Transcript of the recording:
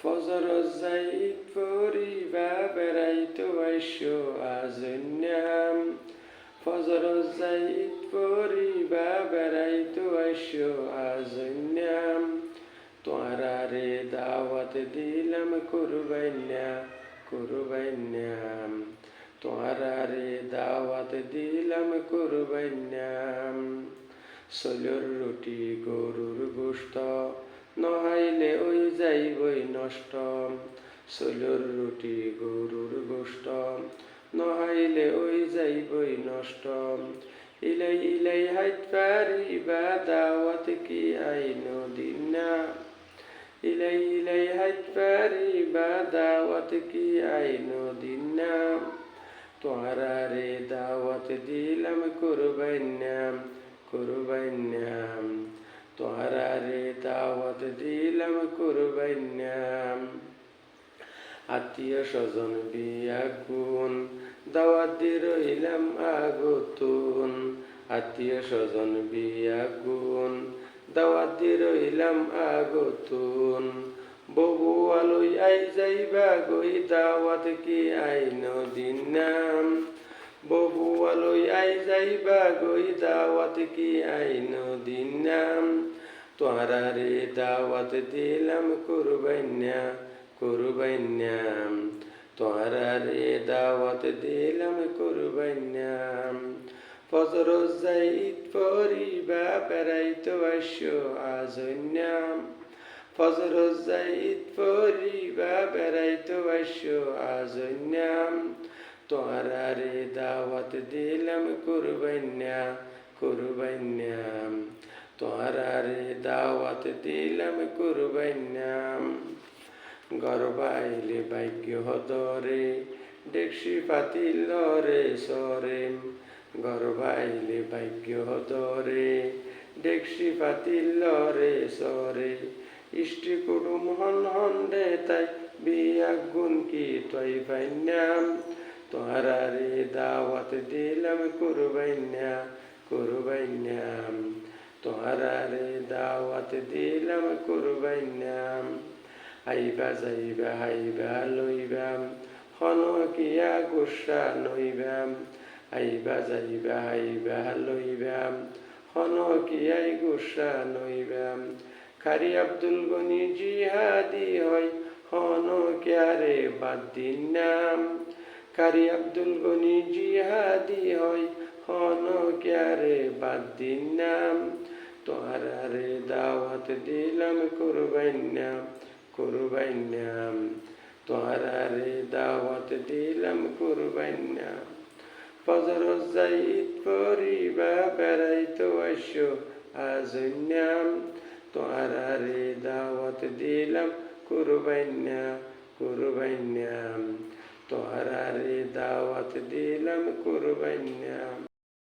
ফজর যাইত পড়িবা বেড়াইতো আইসো আজন্যাম। ফজর যাইত পড়িবা বেড়াইতো আইসো আজন্যাম। তোয়ারারে দাওয়াত দিলাম কুরবাইন্যা কুরবাইন্যাম। তোয়ারারে দাওয়াত দিলাম কুরবাইন্যাম। চলুর রুটি গরুর গোস্ত নহাইলে ওই যাইবই নষ্ট। চলুর রুটি গরুর গোস্ত নহাইলে ওই যাইবই নষ্ট। ইলাই ইলাই হাইত পারিবা দাওয়াত কি আইনো দিনা। ইলাই ইলাই হাইত পারিবা দাওয়াত কি আইনো দিনা। তোয়ারারে দাওয়াত দিলাম কুরবাইন্যাম কুরবাইন্যাম। তোয়ারারে দাওয়াত দিলাম কুরবাইন্যাম। আত্মীয় স্বজন বিয়া গুণ দাওয়াত দি রইলাম আগতুন। আত্মীয় স্বজন বিয়া গুণ দাওয়াত দি রইলাম আগতুন। ববু আলুই আই যাইবা গই দাওয়াত কি আইনো দিনাম। ববু আলুই আই যাইবা গই দাওয়াত কি আইনো দিনাম। তোয়ারারে দাওয়াত দিলাম কুরবাইন্যা কুরবাইন্যাম। তোয়ারারে দাওয়াত দিলাম কুরবাইন্যাম। ফজর যাইত পড়িবা বেড়াইতো আইসো আজন্যাম। ফজর যাইত পড়িবা বেড়াইতো আইসো আজন্যাম। তোয়ারারে দাওয়াত দিলাম কুরবাইন্যা কুরবাইন্যাম। তোয়ারারে দাওয়াত দিলাম কুরবাইন্যাম। গরবাইলে ভাগ্য হদরে ডেকসি পাতিল রে সরে। গরবাইলে ভাগ্য হদরে ডেকসি পাতিল রে সরে। ইষ্টি কুটুম হন হন্ডে তাই বিয়া গুণ কি তৈ পাইন্যাম। তোয়ারারে দাওয়াত দিলাম কুরবাইন্যা কুরবাইন্যাম। তোয়ারারে দাওয়াত দিলাম কুরবাইন্যাম। আইবা যাইবা হাইবা লইবাম হন কিয়া গুসা নইবাম। আইবা যাইবা হাইবা লইবাম হন কিয়াই গুসা নইবাম। খারি আব্দুল গনি জিহাদি হয় হন কিয়ারে বাদ দিনাম। খারি আব্দুল গনি জিহাদি হয় হন কিয়ারে বাদ দিনাম। তোয়ারারে দাওয়াত দিলাম কুরবাইন্যাম কুরবাইন্যাম। তোয়ারারে দাওয়াত দিলাম কুরবাইন্যাম। ফজর যাইত পড়িবা বেড়াইতো আইসো আজন্যাম। তোয়ারারে দাওয়াত দিলাম কুরবাইন্যা কুরবাইন্যাম। তোয়ারারে দাওয়াত দিলাম কুরবাইন্যাম।